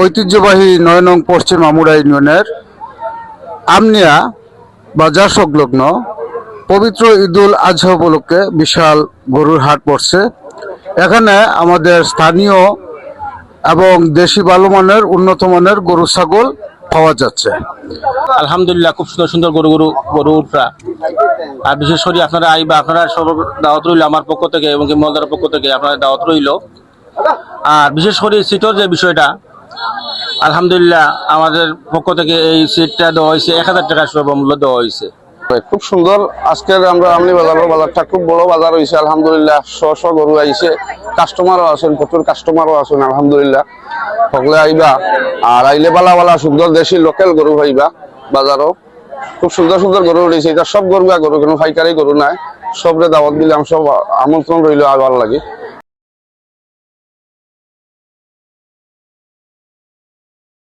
ঐতিহ্যবাহী ৯ নং পশ্চিম আমুরা ইউনিয়নের আমনিয়া বাজার সংলগ্ন পবিত্র ঈদুল আজহা উপলক্ষে বিশাল গরুর হাট পড়ছে। এখানে আমাদের স্থানীয় এবং দেশি ভালো মানের উন্নত মানের গরু ছাগল পাওয়া যাচ্ছে। আলহামদুলিল্লাহ, খুব সুন্দর সুন্দর গরু উঠরা। আর বিশেষ করে আপনারা আইবা, আপনারা সব দাওয়াত রইল আমার পক্ষ থেকে এবং মলদার পক্ষ থেকে আপনার দাওয়াত রইল। আর বিশেষ করে সিটের যে বিষয়টা, আলহামদুলিল্লাহ আমাদের পক্ষ থেকে এই সিটটা দেওয়া হয়েছে ১,০০০ টাকা সর্বমূল্য দেওয়া হয়েছে। খুব সুন্দর। আজকের আমরা আমলি বাজারটা খুব বড় বাজার হয়েছে। আলহামদুলিল্লাহ শ গরু আইছে, কাস্টমারও আছেন, প্রচুর কাস্টমারও আছেন। আলহামদুলিল্লাহ সকলে আইবা, আর আইলে বালা সুন্দর দেশি লোকাল গরু পাইবা। বাজারও খুব সুন্দর সুন্দর গরু রয়েছে। এটা সব গরু কোনো ফাইকারি গরু নাই। সবরে দাওয়াত দিলাম, সব আমন্ত্রণ রইল আবার লাগে।